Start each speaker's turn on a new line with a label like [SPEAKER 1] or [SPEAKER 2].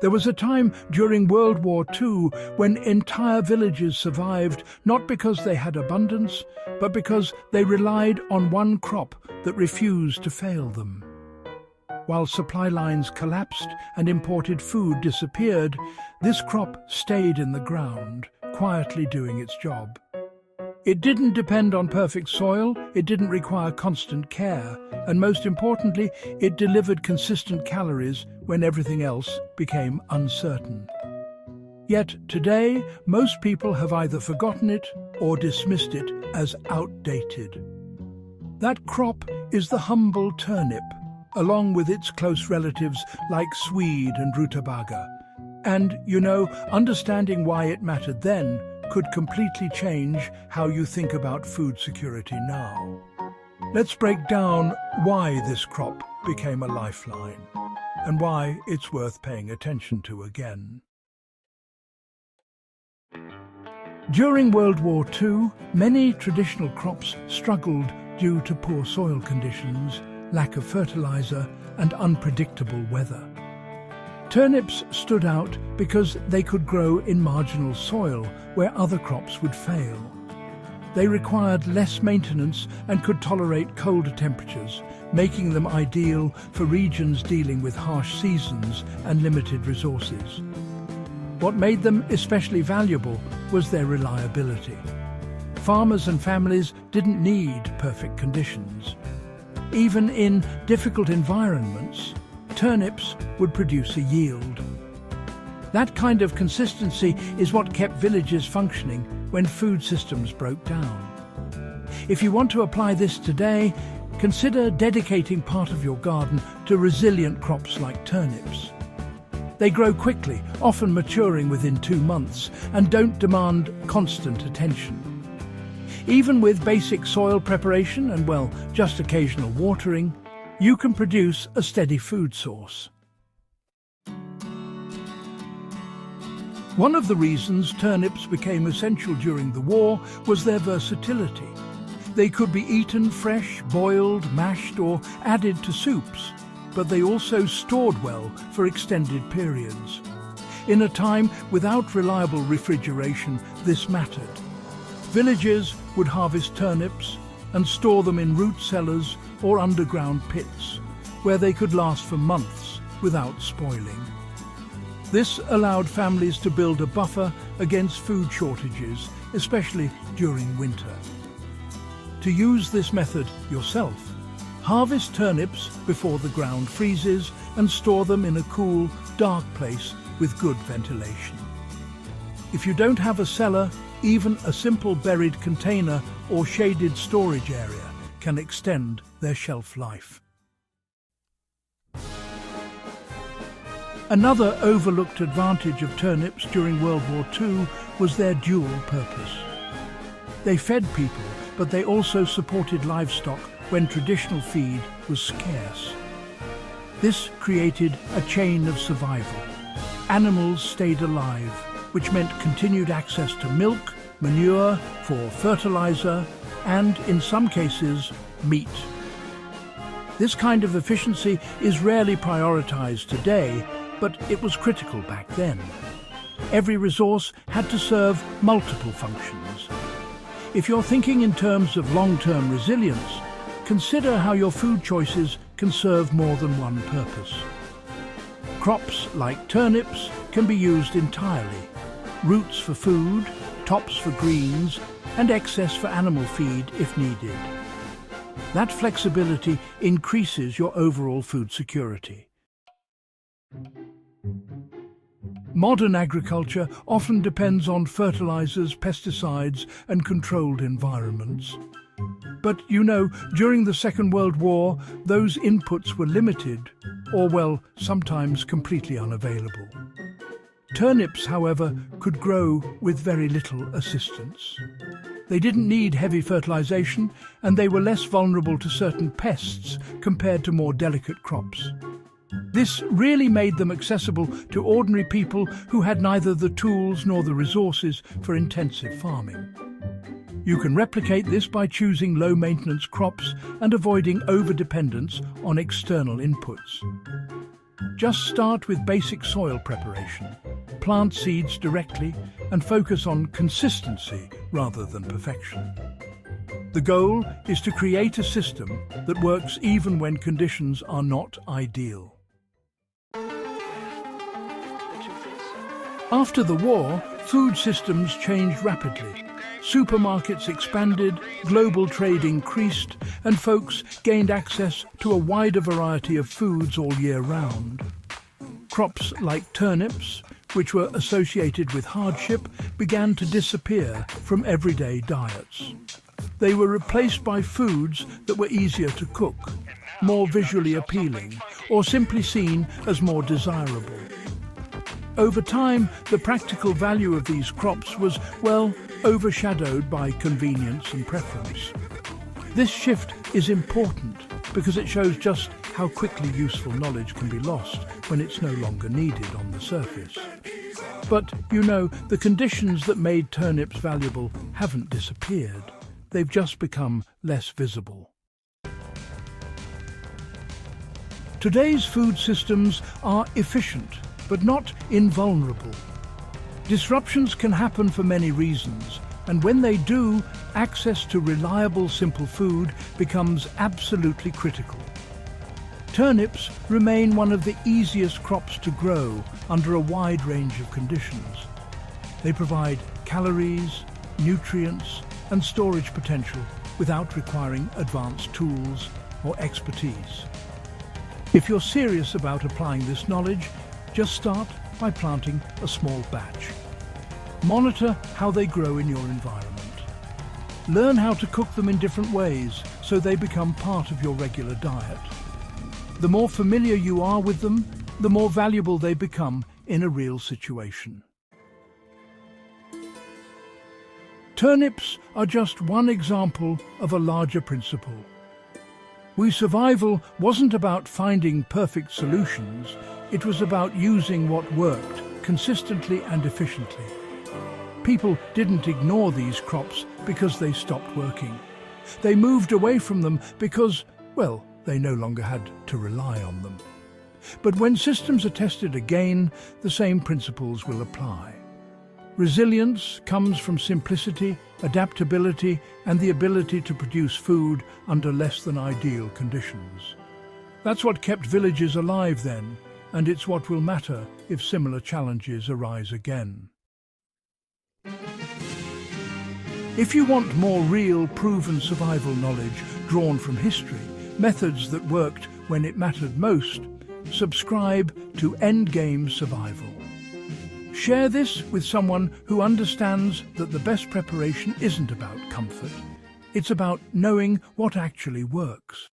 [SPEAKER 1] There was a time during World War II when entire villages survived not because they had abundance, but because they relied on one crop that refused to fail them. While supply lines collapsed and imported food disappeared, this crop stayed in the ground, quietly doing its job. It didn't depend on perfect soil, it didn't require constant care, and most importantly, it delivered consistent calories when everything else became uncertain. Yet today, most people have either forgotten it or dismissed it as outdated. That crop is the humble turnip, along with its close relatives like swede and rutabaga. And, understanding why it mattered then could completely change how you think about food security now. Let's break down why this crop became a lifeline and why it's worth paying attention to again. During World War II, many traditional crops struggled due to poor soil conditions, lack of fertilizer, and unpredictable weather. Turnips stood out because they could grow in marginal soil where other crops would fail. They required less maintenance and could tolerate colder temperatures, making them ideal for regions dealing with harsh seasons and limited resources. What made them especially valuable was their reliability. Farmers and families didn't need perfect conditions. Even in difficult environments, turnips would produce a yield. That kind of consistency is what kept villages functioning when food systems broke down. If you want to apply this today, consider dedicating part of your garden to resilient crops like turnips. They grow quickly, often maturing within 2 months, and don't demand constant attention. Even with basic soil preparation and, just occasional watering, you can produce a steady food source. One of the reasons turnips became essential during the war was their versatility. They could be eaten fresh, boiled, mashed, or added to soups, but they also stored well for extended periods. In a time without reliable refrigeration, this mattered. Villagers would harvest turnips and store them in root cellars or underground pits, where they could last for months without spoiling. This allowed families to build a buffer against food shortages, especially during winter. To use this method yourself, harvest turnips before the ground freezes and store them in a cool, dark place with good ventilation. If you don't have a cellar, even a simple buried container or shaded storage area can extend their shelf life. Another overlooked advantage of turnips during World War II was their dual purpose. They fed people, but they also supported livestock when traditional feed was scarce. This created a chain of survival. Animals stayed alive, which meant continued access to milk, manure, for fertilizer, and, in some cases, meat. This kind of efficiency is rarely prioritized today, but it was critical back then. Every resource had to serve multiple functions. If you're thinking in terms of long-term resilience, consider how your food choices can serve more than one purpose. Crops like turnips can be used entirely. Roots for food, tops for greens, and excess for animal feed if needed. That flexibility increases your overall food security. Modern agriculture often depends on fertilizers, pesticides, and controlled environments. But during the Second World War, those inputs were limited, or sometimes completely unavailable. Turnips, however, could grow with very little assistance. They didn't need heavy fertilization, and they were less vulnerable to certain pests compared to more delicate crops. This really made them accessible to ordinary people who had neither the tools nor the resources for intensive farming. You can replicate this by choosing low-maintenance crops and avoiding over-dependence on external inputs. Just start with basic soil preparation. Plant seeds directly and focus on consistency rather than perfection. The goal is to create a system that works even when conditions are not ideal. After the war, food systems changed rapidly. Supermarkets expanded, global trade increased, and folks gained access to a wider variety of foods all year round. Crops like turnips, which were associated with hardship, began to disappear from everyday diets. They were replaced by foods that were easier to cook, more visually appealing, or simply seen as more desirable. Over time, the practical value of these crops was, well, overshadowed by convenience and preference. This shift is important because it shows just how quickly useful knowledge can be lost when it's no longer needed on the surface. But, you know, the conditions that made turnips valuable haven't disappeared. They've just become less visible. Today's food systems are efficient, but not invulnerable. Disruptions can happen for many reasons, and when they do, access to reliable, simple food becomes absolutely critical. Turnips remain one of the easiest crops to grow under a wide range of conditions. They provide calories, nutrients, and storage potential without requiring advanced tools or expertise. If you're serious about applying this knowledge, just start by planting a small batch. Monitor how they grow in your environment. Learn how to cook them in different ways so they become part of your regular diet. The more familiar you are with them, the more valuable they become in a real situation. Turnips are just one example of a larger principle. WWII survival wasn't about finding perfect solutions, it was about using what worked consistently and efficiently. People didn't ignore these crops because they stopped working. They moved away from them because, well, they no longer had to rely on them. But when systems are tested again, the same principles will apply. Resilience comes from simplicity, adaptability, and the ability to produce food under less than ideal conditions. That's what kept villages alive then, and it's what will matter if similar challenges arise again. If you want more real, proven survival knowledge drawn from history, methods that worked when it mattered most, subscribe to Endgame Survival. Share this with someone who understands that the best preparation isn't about comfort. It's about knowing what actually works.